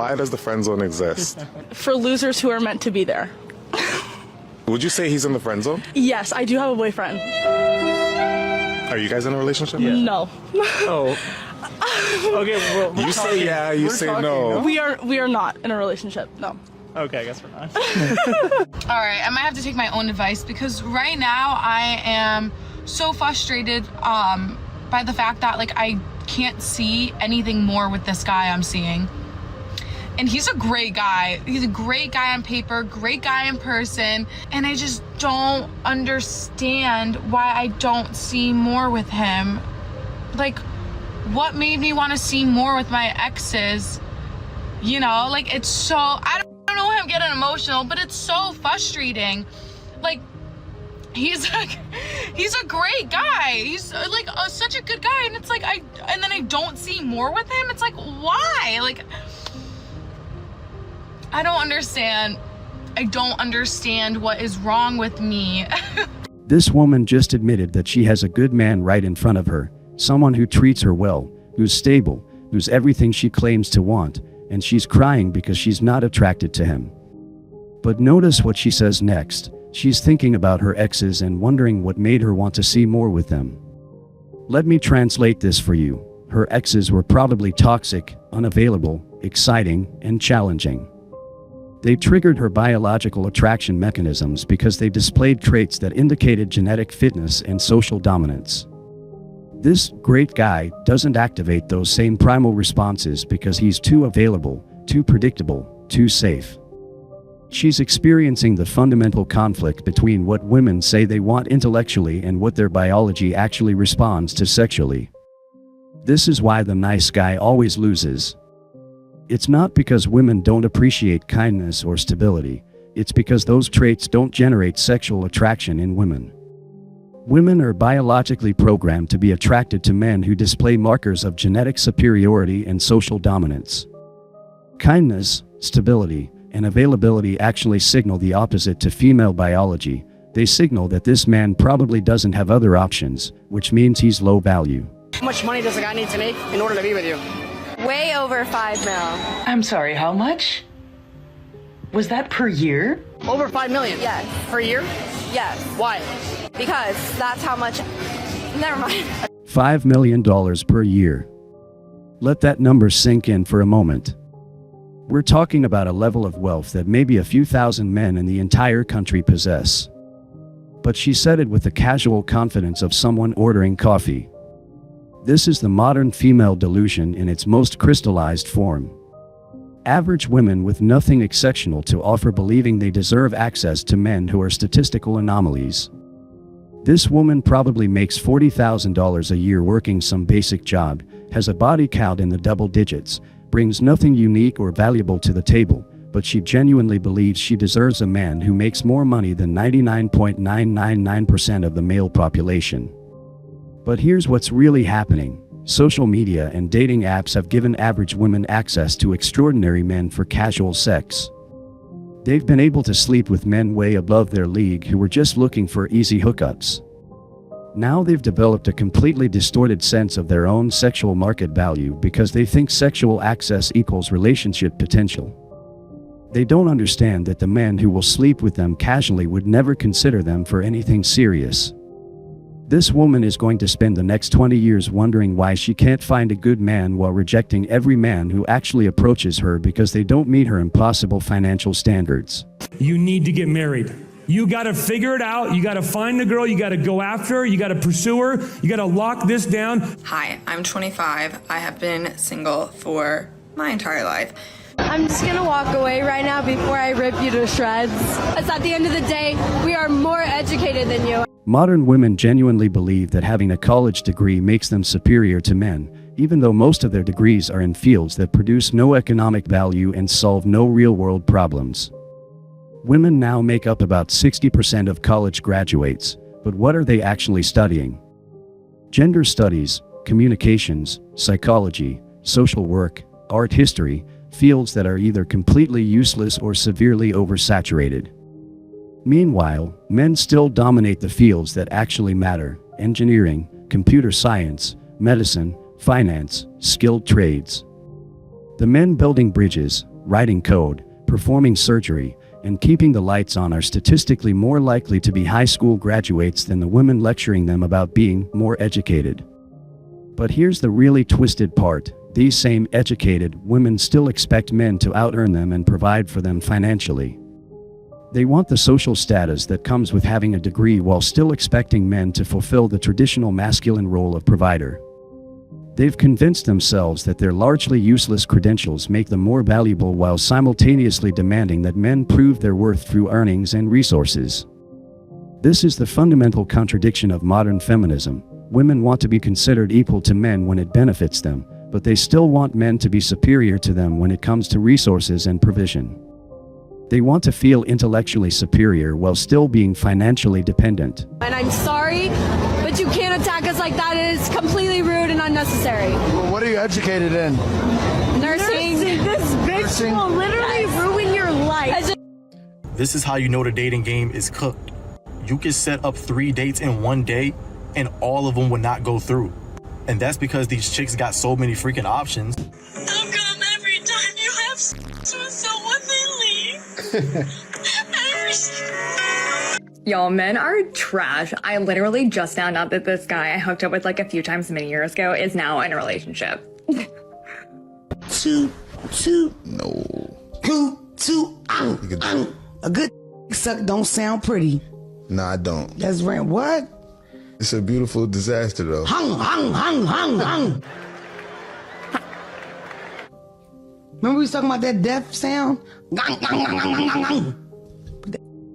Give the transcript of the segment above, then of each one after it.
Why does the friend zone exist? For losers who are meant to be there. Would you say he's in the friend zone? Yes, I do have a boyfriend. Are you guys in a relationship? Yeah. No. Oh. Okay, well, You say yeah, you say no. We are not in a relationship, no. Okay, I guess we're not. All right, I might have to take my own advice because right now I am so frustrated by the fact that like I can't see anything more with this guy I'm seeing. And he's a great guy. He's a great guy on paper, great guy in person. And I just don't understand why I don't see more with him. Like, what made me want to see more with my exes? You know, like it's so, I don't know why I'm getting emotional, but it's so frustrating. Like, he's a great guy. He's like such a good guy. And it's like, and then I don't see more with him. It's like, why? Like, I don't understand. I don't understand what is wrong with me. This woman just admitted that she has a good man right in front of her, someone who treats her well, who's stable, who's everything she claims to want, and she's crying because she's not attracted to him. But notice what she says next. She's thinking about her exes and wondering what made her want to see more with them. Let me translate this for you. Her exes were probably toxic, unavailable, exciting, and challenging. They triggered her biological attraction mechanisms because they displayed traits that indicated genetic fitness and social dominance. This great guy doesn't activate those same primal responses because he's too available, too predictable, too safe. She's experiencing the fundamental conflict between what women say they want intellectually and what their biology actually responds to sexually. This is why the nice guy always loses. It's not because women don't appreciate kindness or stability, it's because those traits don't generate sexual attraction in women. Women are biologically programmed to be attracted to men who display markers of genetic superiority and social dominance. Kindness, stability, and availability actually signal the opposite to female biology. They signal that this man probably doesn't have other options, which means he's low value. How much money does a guy need to make in order to be with you? Way over 5 mil. I'm sorry, how much? Was that per year? Over 5 million? Yes. Per year? Yes. Why? Because that's how much. Never mind. $5 million per year. Let that number sink in for a moment. We're talking about a level of wealth that maybe a few thousand men in the entire country possess. But she said it with the casual confidence of someone ordering coffee. This is the modern female delusion in its most crystallized form. Average women with nothing exceptional to offer believing they deserve access to men who are statistical anomalies. This woman probably makes $40,000 a year working some basic job, has a body count in the double digits, brings nothing unique or valuable to the table, but she genuinely believes she deserves a man who makes more money than 99.999% of the male population. But here's what's really happening. Social media and dating apps have given average women access to extraordinary men for casual sex. They've been able to sleep with men way above their league who were just looking for easy hookups. Now they've developed a completely distorted sense of their own sexual market value because they think sexual access equals relationship potential. They don't understand that the man who will sleep with them casually would never consider them for anything serious. This woman is going to spend the next 20 years wondering why she can't find a good man while rejecting every man who actually approaches her because they don't meet her impossible financial standards. You need to get married. You got to figure it out. You got to find the girl. You got to go after her. You got to pursue her. You got to lock this down. Hi, I'm 25. I have been single for my entire life. I'm just gonna walk away right now before I rip you to shreds. Because at the end of the day, we are more educated than you. Modern women genuinely believe that having a college degree makes them superior to men, even though most of their degrees are in fields that produce no economic value and solve no real-world problems. Women now make up about 60% of college graduates, but what are they actually studying? Gender studies, communications, psychology, social work, art history, fields that are either completely useless or severely oversaturated. Meanwhile, men still dominate the fields that actually matter: engineering, computer science, medicine, finance, skilled trades. The men building bridges, writing code, performing surgery, and keeping the lights on are statistically more likely to be high school graduates than the women lecturing them about being more educated. But here's the really twisted part. These same educated women still expect men to out-earn them and provide for them financially. They want the social status that comes with having a degree while still expecting men to fulfill the traditional masculine role of provider. They've convinced themselves that their largely useless credentials make them more valuable while simultaneously demanding that men prove their worth through earnings and resources. This is the fundamental contradiction of modern feminism. Women want to be considered equal to men when it benefits them, but they still want men to be superior to them when it comes to resources and provision. They want to feel intellectually superior while still being financially dependent. And I'm sorry, but you can't attack us like that. It is completely rude and unnecessary. Well, what are you educated in? Nursing. This bitch will literally ruin your life. This is how you know the dating game is cooked. You can set up 3 dates in one day and all of them would not go through. And that's because these chicks got so many freaking options. How come every time you have sex with someone they leave? Y'all, men are trash. I literally just found out that this guy I hooked up with like a few times many years ago is now in a relationship. A good suck don't sound pretty. Nah, I don't. That's right. What? It's a beautiful disaster, though. Hung. Remember we was talking about that death sound? Put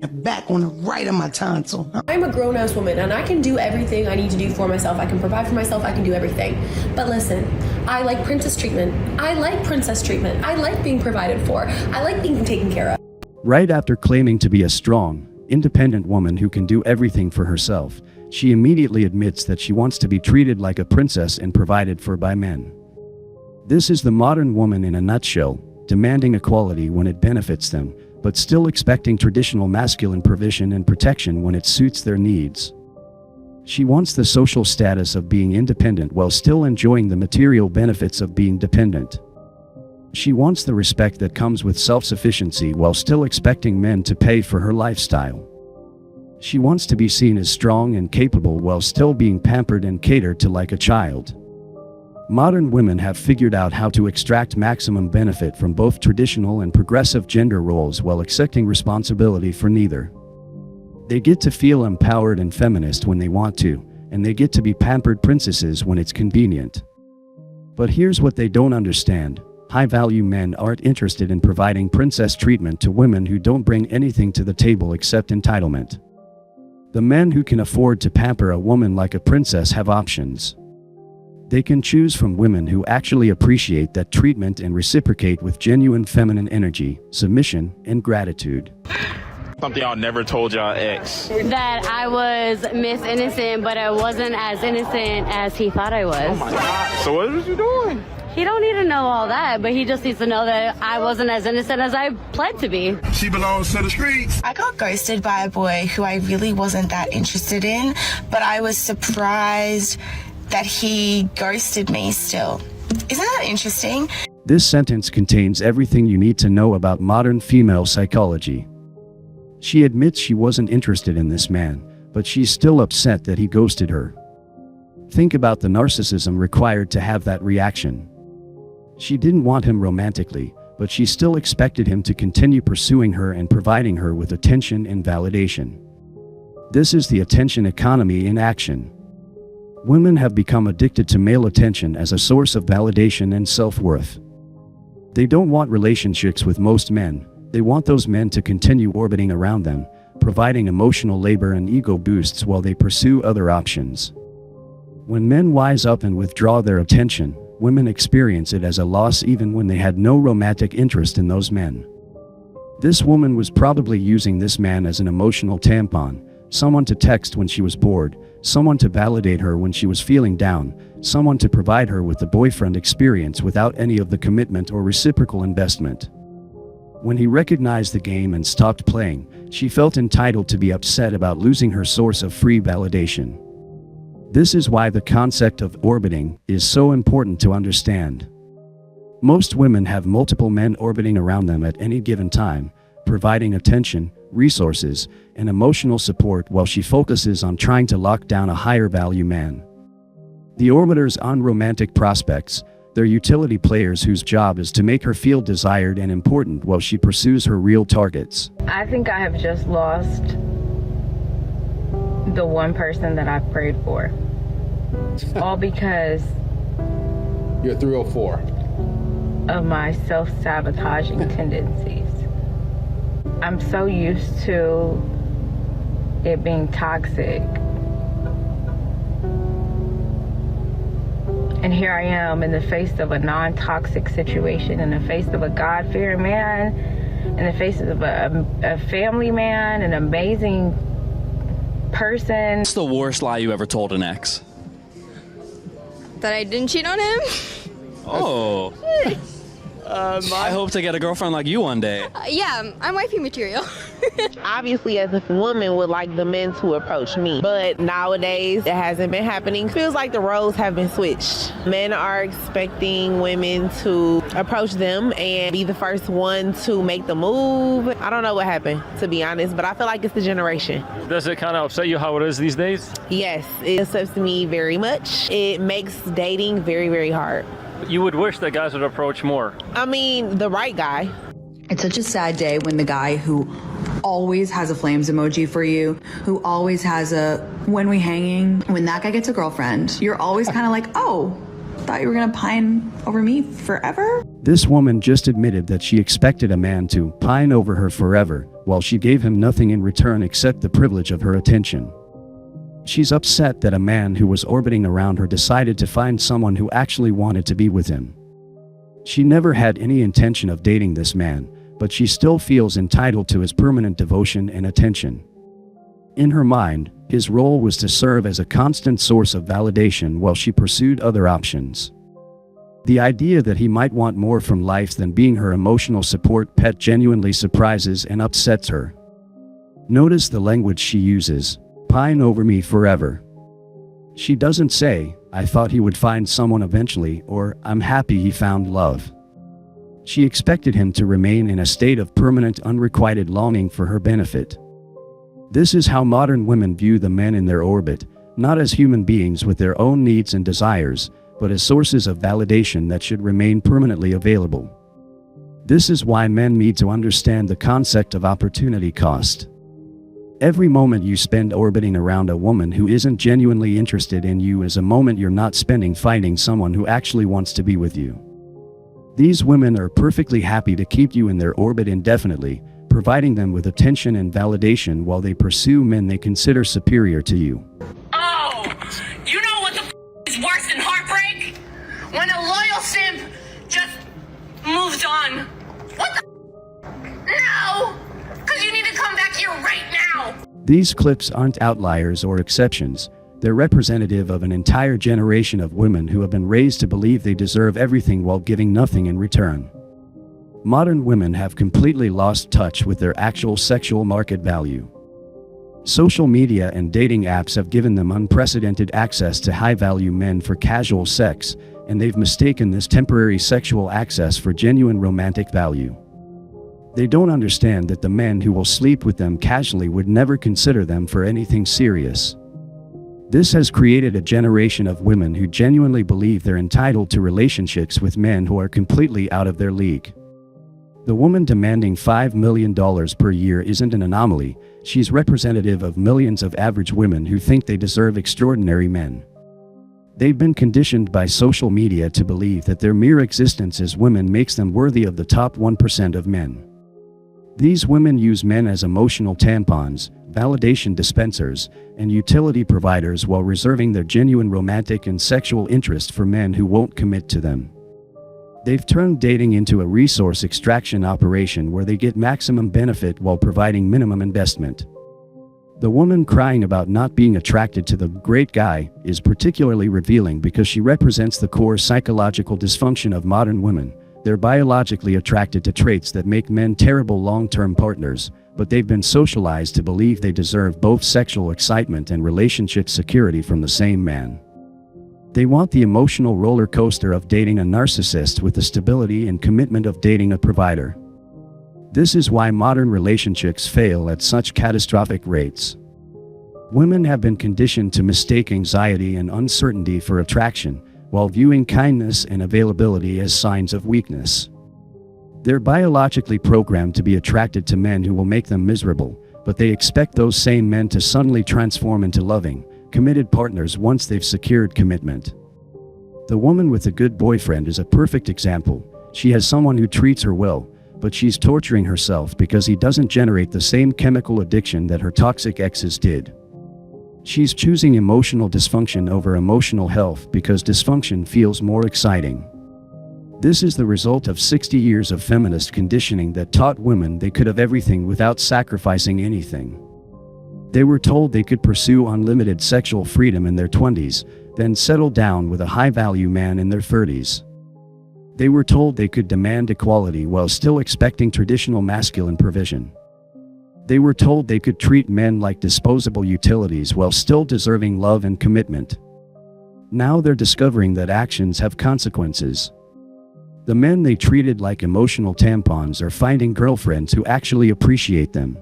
that back on the right of my tonsil. I'm a grown-ass woman and I can do everything I need to do for myself. I can provide for myself. I can do everything. But listen, I like princess treatment. I like princess treatment. I like being provided for. I like being taken care of. Right after claiming to be a strong, independent woman who can do everything for herself, she immediately admits that she wants to be treated like a princess and provided for by men. This is the modern woman in a nutshell, demanding equality when it benefits them, but still expecting traditional masculine provision and protection when it suits their needs. She wants the social status of being independent while still enjoying the material benefits of being dependent. She wants the respect that comes with self-sufficiency while still expecting men to pay for her lifestyle. She wants to be seen as strong and capable while still being pampered and catered to like a child. Modern women have figured out how to extract maximum benefit from both traditional and progressive gender roles while accepting responsibility for neither. They get to feel empowered and feminist when they want to, and they get to be pampered princesses when it's convenient. But here's what they don't understand. High-value men aren't interested in providing princess treatment to women who don't bring anything to the table except entitlement. The men who can afford to pamper a woman like a princess have options. They can choose from women who actually appreciate that treatment and reciprocate with genuine feminine energy, submission, and gratitude. Something y'all never told y'all ex. That I was Miss Innocent, but I wasn't as innocent as he thought I was. Oh my God. So what was you doing? He don't need to know all that, but he just needs to know that I wasn't as innocent as I pled to be. She belongs to the streets. I got ghosted by a boy who I really wasn't that interested in, but I was surprised that he ghosted me still. Isn't that interesting? This sentence contains everything you need to know about modern female psychology. She admits she wasn't interested in this man, but she's still upset that he ghosted her. Think about the narcissism required to have that reaction. She didn't want him romantically, but she still expected him to continue pursuing her and providing her with attention and validation. This is the attention economy in action. Women have become addicted to male attention as a source of validation and self-worth. They don't want relationships with most men. They want those men to continue orbiting around them, providing emotional labor and ego boosts while they pursue other options. When men wise up and withdraw their attention, women experience it as a loss even when they had no romantic interest in those men. This woman was probably using this man as an emotional tampon, someone to text when she was bored, someone to validate her when she was feeling down, someone to provide her with the boyfriend experience without any of the commitment or reciprocal investment. When he recognized the game and stopped playing, she felt entitled to be upset about losing her source of free validation. This is why the concept of orbiting is so important to understand. Most women have multiple men orbiting around them at any given time, providing attention, resources, and emotional support while she focuses on trying to lock down a higher value man. The orbiters on romantic prospects, they're utility players whose job is to make her feel desired and important while she pursues her real targets. I think I have just lost the one person that I prayed for. All because you're 304 of my self-sabotaging tendencies. I'm so used to it being toxic. And here I am in the face of a non-toxic situation, in the face of a God-fearing man, in the face of a family man, an amazing person. What's the worst lie you ever told an ex? That I didn't cheat on him? Oh. I hope to get a girlfriend like you one day. Yeah, I'm wifey material. Obviously, as a woman, would like the men to approach me, but nowadays it hasn't been happening. Feels like the roles have been switched. Men are expecting women to approach them and be the first one to make the move. I don't know what happened, to be honest, but I feel like it's the generation. Does it kind of upset you how it is these days? Yes, it upsets me very much. It makes dating very, very hard. You would wish that guys would approach more. I mean, the right guy. It's such a sad day when the guy who always has a flames emoji for you, who always has a when we hanging, when that guy gets a girlfriend, you're always kind of like, oh, thought you were gonna pine over me forever? This woman just admitted that she expected a man to pine over her forever, while she gave him nothing in return except the privilege of her attention. She's upset that a man who was orbiting around her decided to find someone who actually wanted to be with him. She never had any intention of dating this man, but she still feels entitled to his permanent devotion and attention. In her mind, his role was to serve as a constant source of validation while she pursued other options. The idea that he might want more from life than being her emotional support pet genuinely surprises and upsets her. Notice the language she uses. Pine over me forever. She doesn't say, I thought he would find someone eventually, or I'm happy he found love. She expected him to remain in a state of permanent unrequited longing for her benefit. This is how modern women view the men in their orbit, not as human beings with their own needs and desires, but as sources of validation that should remain permanently available. This is why men need to understand the concept of opportunity cost. Every moment you spend orbiting around a woman who isn't genuinely interested in you is a moment you're not spending fighting someone who actually wants to be with you. These women are perfectly happy to keep you in their orbit indefinitely, providing them with attention and validation while they pursue men they consider superior to you. Oh, you know what the is worse than heartbreak? When a loyal simp just moves on. What the No! Because you need to come back here right now! These clips aren't outliers or exceptions. They're representative of an entire generation of women who have been raised to believe they deserve everything while giving nothing in return. Modern women have completely lost touch with their actual sexual market value. Social media and dating apps have given them unprecedented access to high-value men for casual sex, and they've mistaken this temporary sexual access for genuine romantic value. They don't understand that the men who will sleep with them casually would never consider them for anything serious. This has created a generation of women who genuinely believe they're entitled to relationships with men who are completely out of their league. The woman demanding $5 million per year isn't an anomaly, she's representative of millions of average women who think they deserve extraordinary men. They've been conditioned by social media to believe that their mere existence as women makes them worthy of the top 1% of men. These women use men as emotional tampons, validation dispensers, and utility providers while reserving their genuine romantic and sexual interest for men who won't commit to them. They've turned dating into a resource extraction operation where they get maximum benefit while providing minimum investment. The woman crying about not being attracted to the great guy is particularly revealing because she represents the core psychological dysfunction of modern women. They're biologically attracted to traits that make men terrible long-term partners, but they've been socialized to believe they deserve both sexual excitement and relationship security from the same man. They want the emotional roller coaster of dating a narcissist with the stability and commitment of dating a provider. This is why modern relationships fail at such catastrophic rates. Women have been conditioned to mistake anxiety and uncertainty for attraction, while viewing kindness and availability as signs of weakness. They're biologically programmed to be attracted to men who will make them miserable, but they expect those same men to suddenly transform into loving, committed partners once they've secured commitment. The woman with a good boyfriend is a perfect example. She has someone who treats her well, but she's torturing herself because he doesn't generate the same chemical addiction that her toxic exes did. She's choosing emotional dysfunction over emotional health because dysfunction feels more exciting. This is the result of 60 years of feminist conditioning that taught women they could have everything without sacrificing anything. They were told they could pursue unlimited sexual freedom in their 20s, then settle down with a high-value man in their 30s. They were told they could demand equality while still expecting traditional masculine provision. They were told they could treat men like disposable utilities while still deserving love and commitment. Now they're discovering that actions have consequences. The men they treated like emotional tampons are finding girlfriends who actually appreciate them.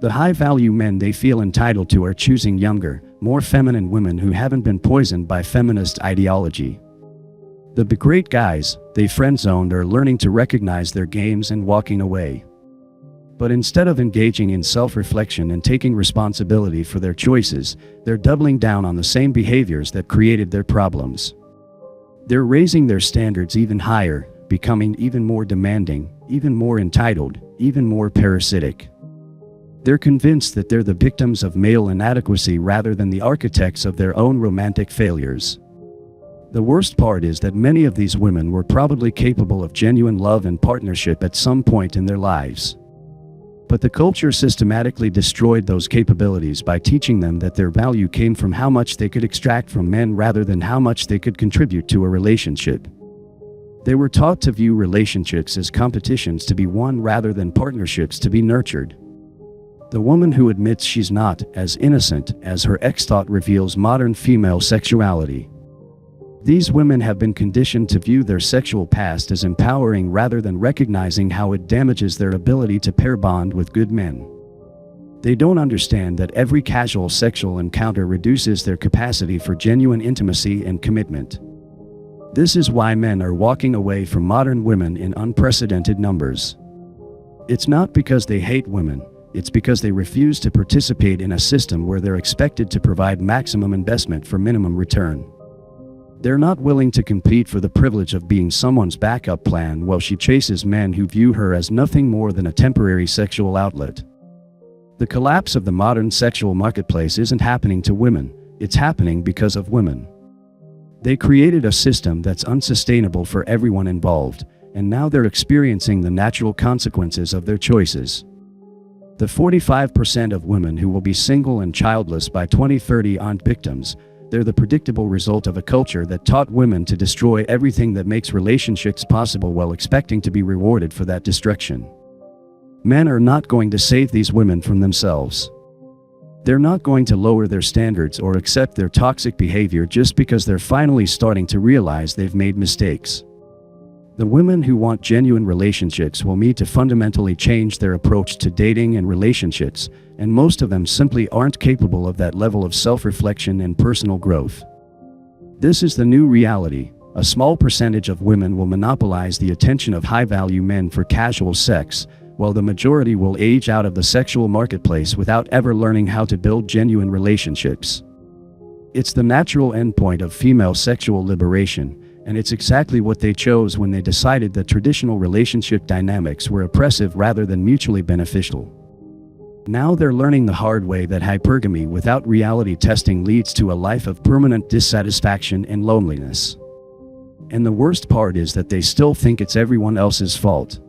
The high-value men they feel entitled to are choosing younger, more feminine women who haven't been poisoned by feminist ideology. The great guys they friend-zoned are learning to recognize their games and walking away. But instead of engaging in self-reflection and taking responsibility for their choices, they're doubling down on the same behaviors that created their problems. They're raising their standards even higher, becoming even more demanding, even more entitled, even more parasitic. They're convinced that they're the victims of male inadequacy rather than the architects of their own romantic failures. The worst part is that many of these women were probably capable of genuine love and partnership at some point in their lives. But the culture systematically destroyed those capabilities by teaching them that their value came from how much they could extract from men rather than how much they could contribute to a relationship. They were taught to view relationships as competitions to be won rather than partnerships to be nurtured. The woman who admits she's not as innocent as her ex-thought reveals modern female sexuality. These women have been conditioned to view their sexual past as empowering rather than recognizing how it damages their ability to pair bond with good men. They don't understand that every casual sexual encounter reduces their capacity for genuine intimacy and commitment. This is why men are walking away from modern women in unprecedented numbers. It's not because they hate women, it's because they refuse to participate in a system where they're expected to provide maximum investment for minimum return. They're not willing to compete for the privilege of being someone's backup plan while she chases men who view her as nothing more than a temporary sexual outlet. The collapse of the modern sexual marketplace isn't happening to women, it's happening because of women. They created a system that's unsustainable for everyone involved, and now they're experiencing the natural consequences of their choices. The 45% of women who will be single and childless by 2030 aren't victims. They're the predictable result of a culture that taught women to destroy everything that makes relationships possible while expecting to be rewarded for that destruction. Men are not going to save these women from themselves. They're not going to lower their standards or accept their toxic behavior just because they're finally starting to realize they've made mistakes. The women who want genuine relationships will need to fundamentally change their approach to dating and relationships, and most of them simply aren't capable of that level of self-reflection and personal growth. This is the new reality. A small percentage of women will monopolize the attention of high-value men for casual sex, while the majority will age out of the sexual marketplace without ever learning how to build genuine relationships. It's the natural endpoint of female sexual liberation, and it's exactly what they chose when they decided that traditional relationship dynamics were oppressive rather than mutually beneficial. Now they're learning the hard way that hypergamy without reality testing leads to a life of permanent dissatisfaction and loneliness. And the worst part is that they still think it's everyone else's fault.